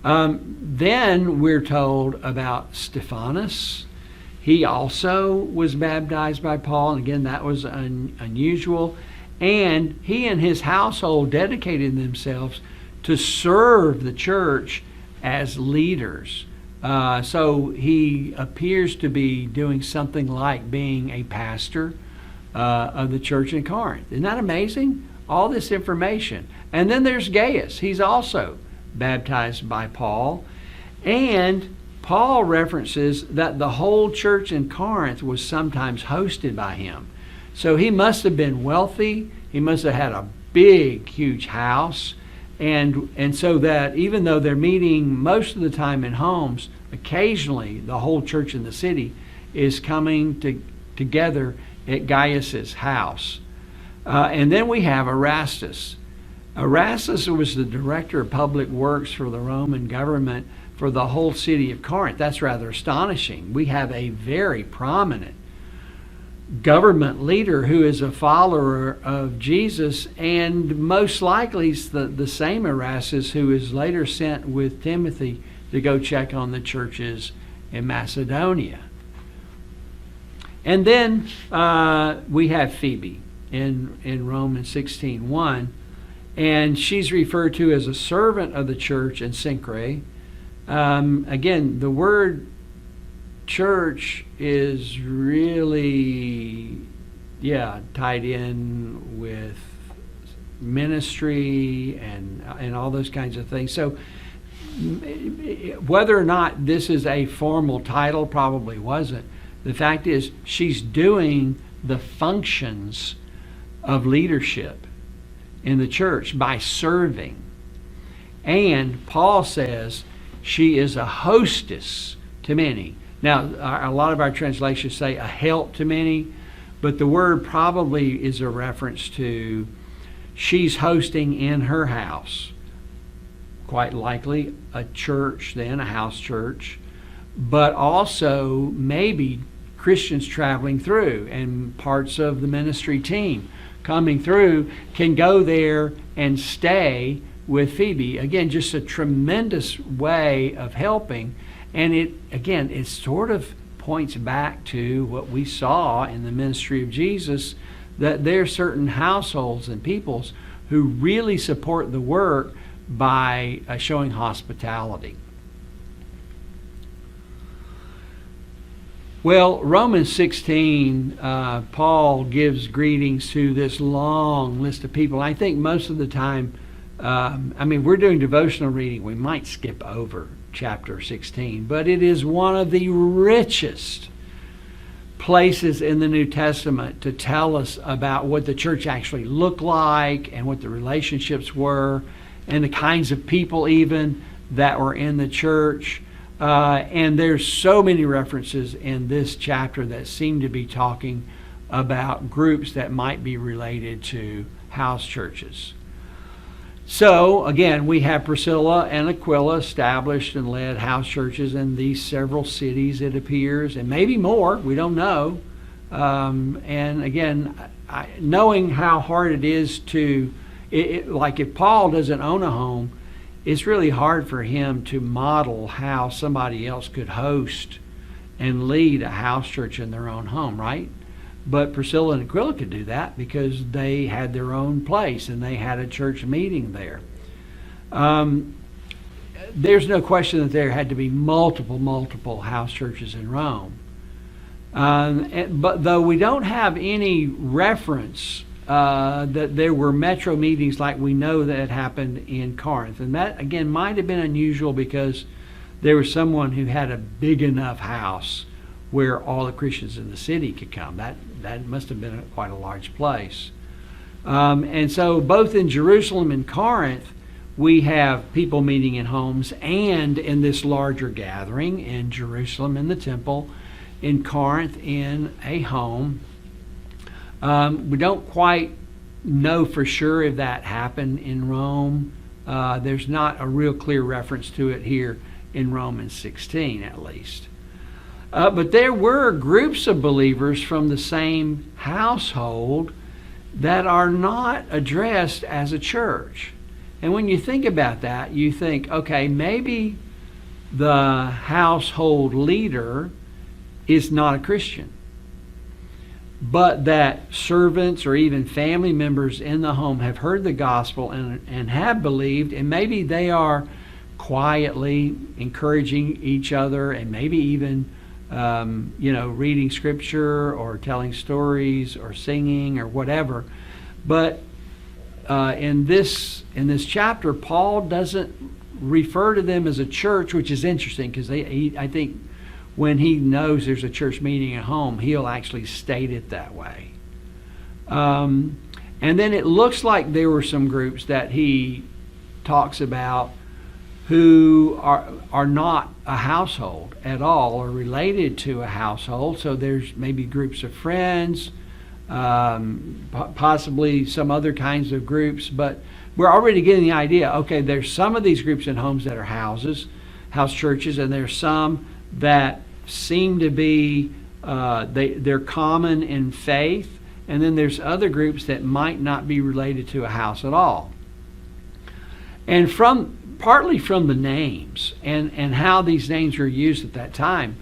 Then we're told about Stephanas. He also was baptized by Paul, and again, that was unusual. And he and his household dedicated themselves to serve the church as leaders. So he appears to be doing something like being a pastor of the church in Corinth. Isn't that amazing? All this information. And then there's Gaius. He's also baptized by Paul. And Paul references that the whole church in Corinth was sometimes hosted by him. So he must have been wealthy. He must have had a big, huge house. And so that even though they're meeting most of the time in homes, occasionally the whole church in the city is coming together at Gaius's house. And then we have Erastus. Erastus was the director of public works for the Roman government for the whole city of Corinth. That's rather astonishing. We have a very prominent government leader who is a follower of Jesus, and most likely is the same Erastus who is later sent with Timothy to go check on the churches in Macedonia. And then we have Phoebe in Romans 16:1, and she's referred to as a servant of the church in Cenchreae. Again, the word church is really, tied in with ministry and all those kinds of things. So whether or not this is a formal title, probably wasn't. The fact is, she's doing the functions of leadership in the church by serving. And Paul says she is a hostess to many. Now, a lot of our translations say a help to many, but the word probably is a reference to she's hosting in her house. Quite likely a church then, a house church, but also maybe Christians traveling through, and parts of the ministry team coming through can go there and stay with Phoebe. Again, just a tremendous way of helping. And it sort of points back to what we saw in the ministry of Jesus, that there are certain households and peoples who really support the work by showing hospitality. Well, Romans 16, Paul gives greetings to this long list of people. I think most of the time, we're doing devotional reading. We might skip over chapter 16, but it is one of the richest places in the New Testament to tell us about what the church actually looked like and what the relationships were and the kinds of people even that were in the church. And there's so many references in this chapter that seem to be talking about groups that might be related to house churches. So, again, we have Priscilla and Aquila established and led house churches in these several cities, it appears, and maybe more, we don't know. And again, knowing how hard it is to, like if Paul doesn't own a home, it's really hard for him to model how somebody else could host and lead a house church in their own home, right? But Priscilla and Aquila could do that because they had their own place and they had a church meeting there. There's no question that there had to be multiple house churches in Rome. But though we don't have any reference that there were metro meetings like we know that happened in Corinth. And that, again, might have been unusual because there was someone who had a big enough house where all the Christians in the city could come. That must have been quite a large place. And so both in Jerusalem and Corinth, we have people meeting in homes and in this larger gathering in Jerusalem in the temple, in Corinth in a home. We don't quite know for sure if that happened in Rome. There's not a real clear reference to it here in Romans 16 at least. But there were groups of believers from the same household that are not addressed as a church. And when you think about that, you think, okay, maybe the household leader is not a Christian, but that servants or even family members in the home have heard the gospel and have believed, and maybe they are quietly encouraging each other, and maybe even reading scripture or telling stories or singing or whatever. But in this chapter, Paul doesn't refer to them as a church, which is interesting because I think when he knows there's a church meeting at home, he'll actually state it that way. And then it looks like there were some groups that he talks about who are not a household at all or related to a household. So there's maybe groups of friends, possibly some other kinds of groups, but we're already getting the idea. Okay, there's some of these groups and homes that are house churches, and there's some that seem to be they're common in faith, and then there's other groups that might not be related to a house at all. And partly from the names and how these names were used at that time,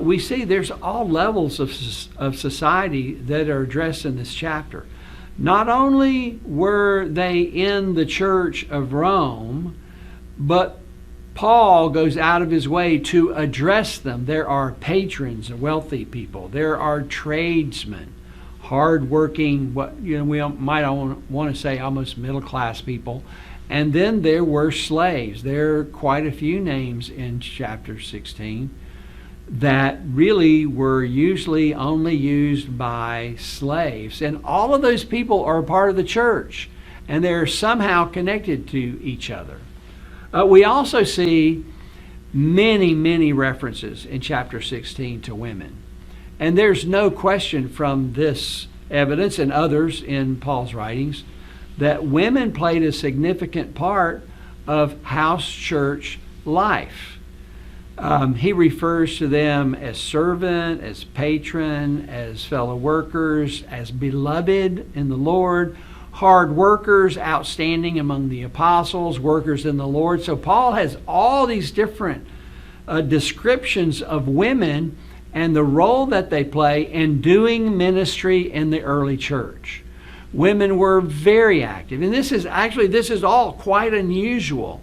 we see there's all levels of society that are addressed in this chapter. Not only were they in the Church of Rome, but Paul goes out of his way to address them. There are patrons and wealthy people. There are tradesmen, hardworking, we might want to say almost middle-class people. And then there were slaves. There are quite a few names in chapter 16 that really were usually only used by slaves. And all of those people are a part of the church, and they're somehow connected to each other. We also see many, many references in chapter 16 to women. And there's no question from this evidence and others in Paul's writings that women played a significant part of house church life. He refers to them as servant, as patron, as fellow workers, as beloved in the Lord, hard workers, outstanding among the apostles, workers in the Lord. So Paul has all these different descriptions of women and the role that they play in doing ministry in the early church. Women were very active. And this is all quite unusual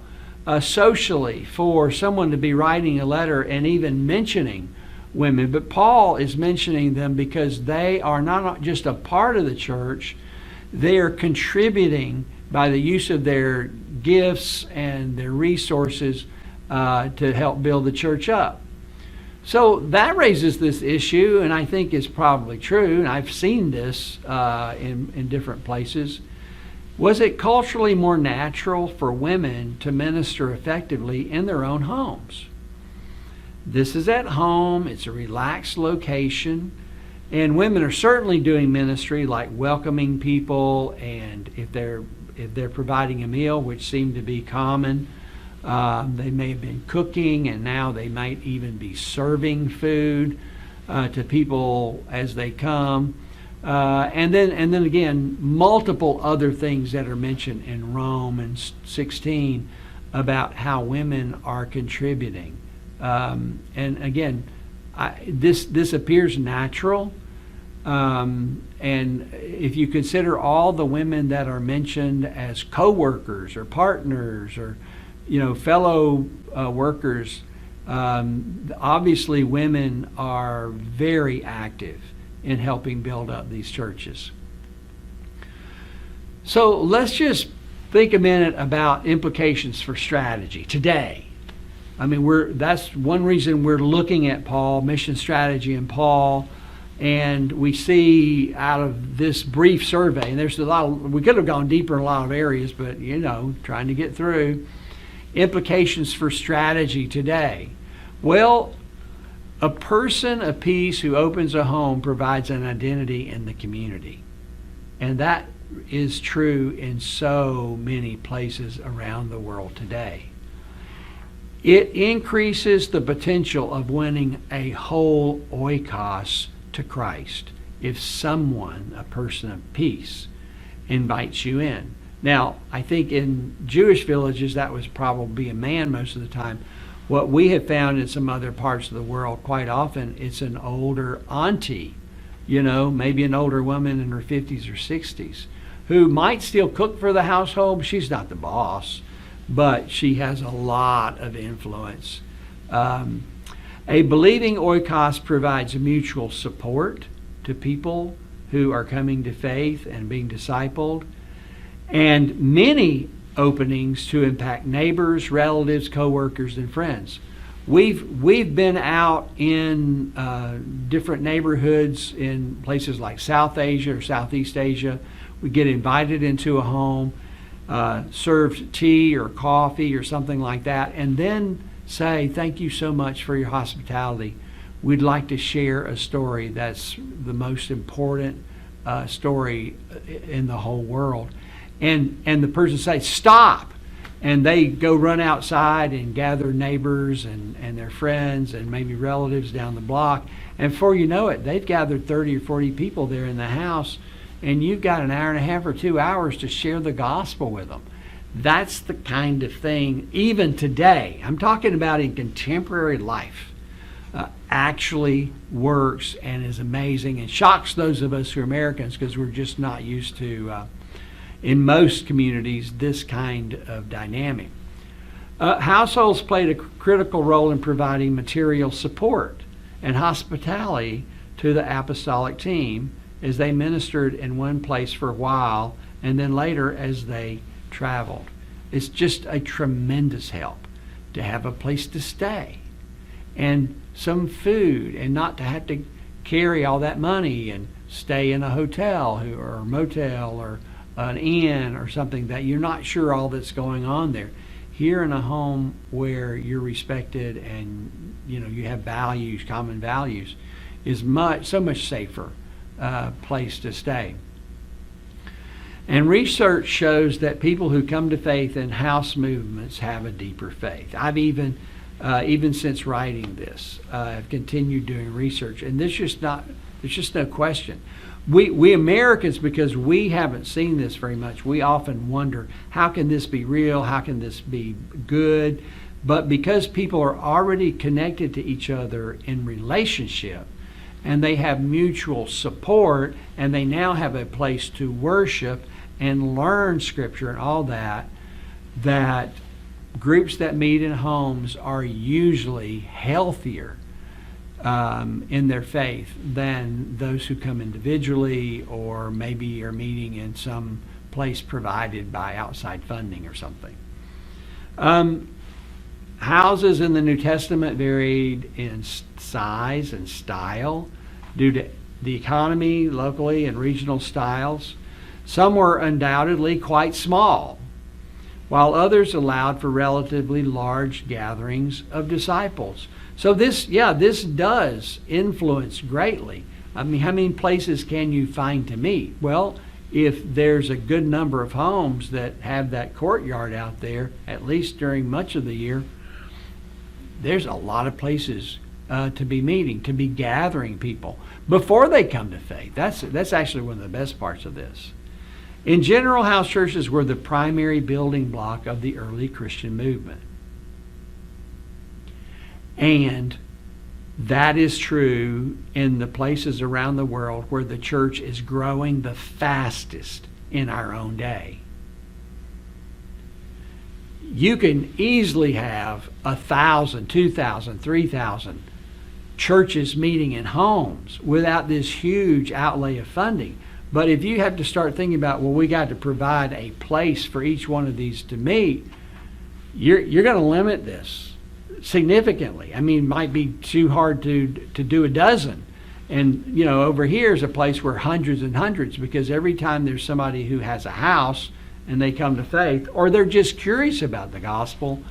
socially for someone to be writing a letter and even mentioning women. But Paul is mentioning them because they are not just a part of the church, they are contributing by the use of their gifts and their resources to help build the church up. So that raises this issue, and I think it's probably true, and I've seen this in different places. Was it culturally more natural for women to minister effectively in their own homes? This is at home, it's a relaxed location, and women are certainly doing ministry like welcoming people, and if they're providing a meal, which seemed to be common, they may have been cooking, and now they might even be serving food to people as they come. And then again, multiple other things that are mentioned in Romans 16 about how women are contributing. And again, this appears natural. And if you consider all the women that are mentioned as co-workers or partners or fellow workers, obviously women are very active in helping build up these churches. So let's just think a minute about implications for strategy today. I mean, that's one reason we're looking at Paul, mission strategy in Paul, and we see out of this brief survey, and there's we could have gone deeper in a lot of areas, but trying to get through. Implications for strategy today. Well, a person of peace who opens a home provides an identity in the community. And that is true in so many places around the world today. It increases the potential of winning a whole oikos to Christ if someone, a person of peace, invites you in. Now, I think in Jewish villages that was probably a man most of the time. What we have found in some other parts of the world, quite often, it's an older auntie, maybe an older woman in her 50s or 60s, who might still cook for the household. She's not the boss, but she has a lot of influence. A believing oikos provides mutual support to people who are coming to faith and being discipled, and many openings to impact neighbors, relatives, co-workers, and friends. We've been out in different neighborhoods in places like South Asia or Southeast Asia. We get invited into a home, served tea or coffee or something like that, and then say, thank you so much for your hospitality. We'd like to share a story that's the most important story in the whole world. And the person says, stop. And they go run outside and gather neighbors and their friends and maybe relatives down the block. And before you know it, they've gathered 30 or 40 people there in the house. And you've got an hour and a half or 2 hours to share the gospel with them. That's the kind of thing, even today, I'm talking about in contemporary life, actually works and is amazing and shocks those of us who are Americans because we're just not used to, in most communities, this kind of dynamic. Households played a critical role in providing material support and hospitality to the apostolic team as they ministered in one place for a while and then later as they traveled. It's just a tremendous help to have a place to stay and some food and not to have to carry all that money and stay in a hotel or a motel or an inn or something that you're not sure all that's going on there. Here in a home where you're respected and you have values, common values, is so much safer place to stay. And research shows that people who come to faith in house movements have a deeper faith. I've even since writing this, I've continued doing research, and there's just no question. We Americans, because we haven't seen this very much, we often wonder, how can this be real? How can this be good? But because people are already connected to each other in relationship, and they have mutual support, and they now have a place to worship and learn Scripture and all that, that groups that meet in homes are usually healthier in their faith than those who come individually or maybe are meeting in some place provided by outside funding or something. Houses in the New Testament varied in size and style due to the economy, locally and regional styles. Some were undoubtedly quite small, while others allowed for relatively large gatherings of disciples. So this does influence greatly. I mean, how many places can you find to meet? Well, if there's a good number of homes that have that courtyard out there, at least during much of the year, there's a lot of places to be meeting, to be gathering people before they come to faith. That's actually one of the best parts of this. In general, house churches were the primary building block of the early Christian movement. And that is true in the places around the world where the church is growing the fastest in our own day. You can easily have 1,000, 2,000, 3,000 churches meeting in homes without this huge outlay of funding. But if you have to start thinking about, well, we got to provide a place for each one of these to meet, you're going to limit this significantly. I mean, it might be too hard to do a dozen. And, over here is a place where hundreds and hundreds, because every time there's somebody who has a house and they come to faith, or they're just curious about the gospel,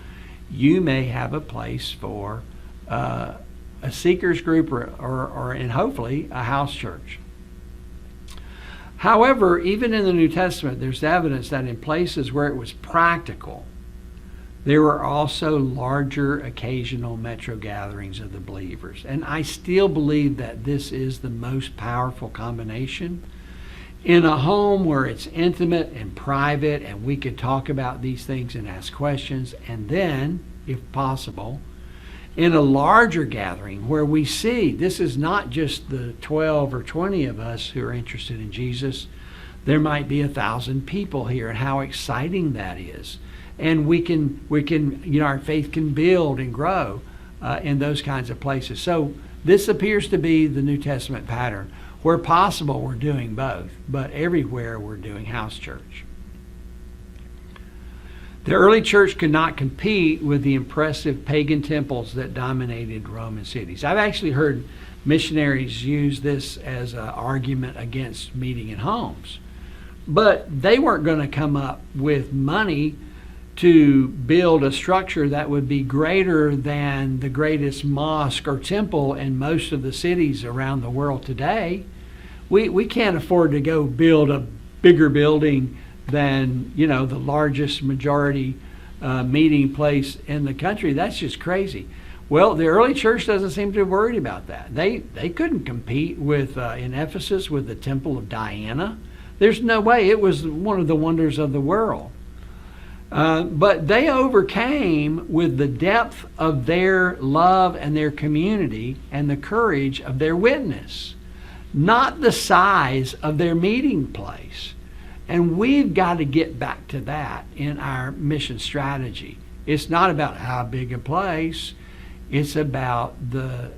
you may have a place for a seekers group or and hopefully a house church. However, even in the New Testament, there's evidence that in places where it was practical, there were also larger occasional metro gatherings of the believers. And I still believe that this is the most powerful combination. in a home where it's intimate and private and we could talk about these things and ask questions, and then, if possible, in a larger gathering where we see this is not just the 12 or 20 of us who are interested in Jesus. There might be 1,000 people here, and how exciting that is. And we can, our faith can build and grow in those kinds of places. So this appears to be the New Testament pattern. Where possible, we're doing both, but everywhere we're doing house church. The early church could not compete with the impressive pagan temples that dominated Roman cities. I've actually heard missionaries use this as an argument against meeting in homes. But they weren't going to come up with money to build a structure that would be greater than the greatest mosque or temple in most of the cities around the world today. We can't afford to go build a bigger building than, the largest majority meeting place in the country. That's just crazy. Well, the early church doesn't seem to have worried about that. They couldn't compete with in Ephesus with the Temple of Diana. There's no way. It was one of the wonders of the world. But they overcame with the depth of their love and their community and the courage of their witness, not the size of their meeting place. And we've got to get back to that in our mission strategy. It's not about how big a place. It's about the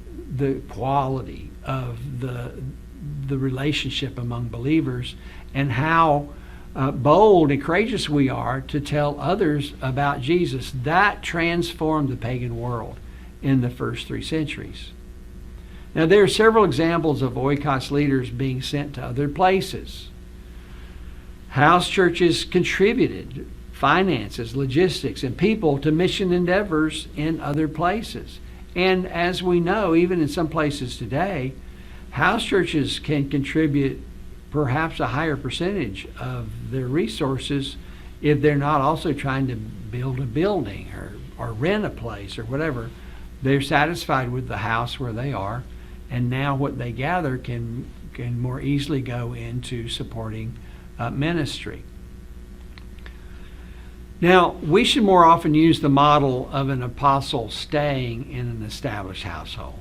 quality of the relationship among believers and how bold and courageous we are to tell others about Jesus. That transformed the pagan world in the first 3 centuries. Now, there are several examples of Oikos leaders being sent to other places. House churches contributed finances, logistics, and people to mission endeavors in other places. And as we know, even in some places today, house churches can contribute perhaps a higher percentage of their resources if they're not also trying to build a building or rent a place or whatever. They're satisfied with the house where they are, and now what they gather can more easily go into supporting ministry. Now, we should more often use the model of an apostle staying in an established household.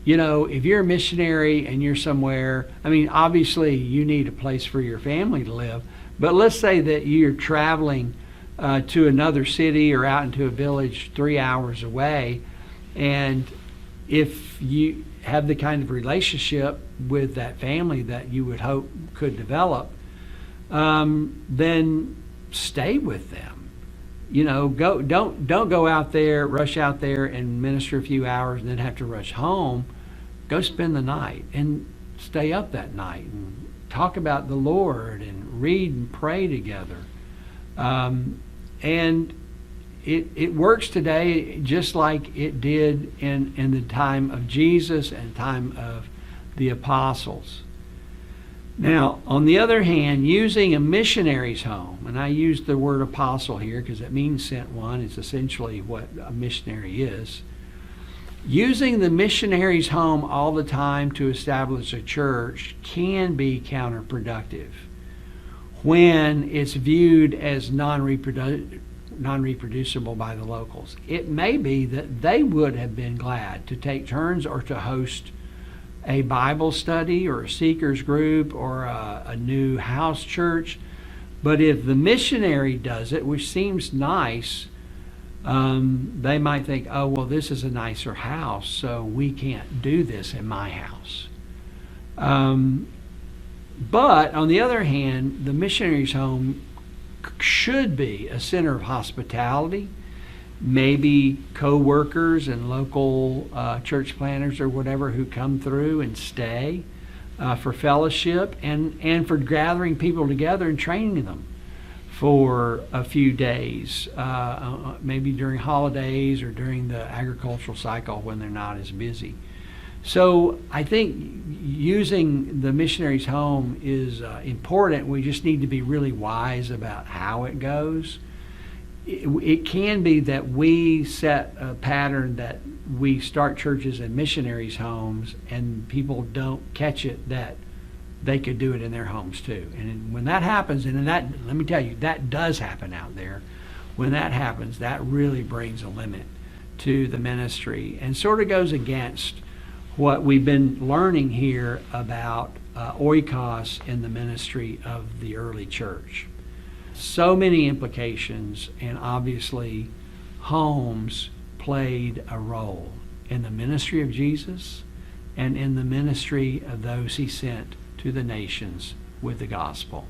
If you're a missionary and you're somewhere, obviously you need a place for your family to live, but let's say that you're traveling to another city or out into a village 3 hours away, and if you have the kind of relationship with that family that you would hope could develop, then stay with them. Don't go out there, rush out there and minister a few hours and then have to rush home. Go spend the night and stay up that night and talk about the Lord and read and pray together. And it works today just like it did in the time of Jesus and time of the apostles. Now, on the other hand, using a missionary's home, and I use the word apostle here because it means sent one. It's essentially what a missionary is. Using the missionary's home all the time to establish a church can be counterproductive when it's viewed as non-reproducible by the locals. It may be that they would have been glad to take turns or to host a Bible study or a seekers group or a new house church. But if the missionary does it, which seems nice, they might think, oh, well, this is a nicer house, so we can't do this in my house. But on the other hand, the missionary's home should be a center of hospitality. Maybe co-workers and local church planners or whatever who come through and stay for fellowship and for gathering people together and training them for a few days, maybe during holidays or during the agricultural cycle when they're not as busy. So I think using the missionary's home is important. We just need to be really wise about how it goes. It can be that we set a pattern that we start churches in missionaries' homes and people don't catch it that they could do it in their homes too. And when that happens, and that, let me tell you, that does happen out there. When that happens, that really brings a limit to the ministry and sort of goes against what we've been learning here about oikos in the ministry of the early church. So many implications, and obviously homes played a role in the ministry of Jesus and in the ministry of those he sent to the nations with the gospel.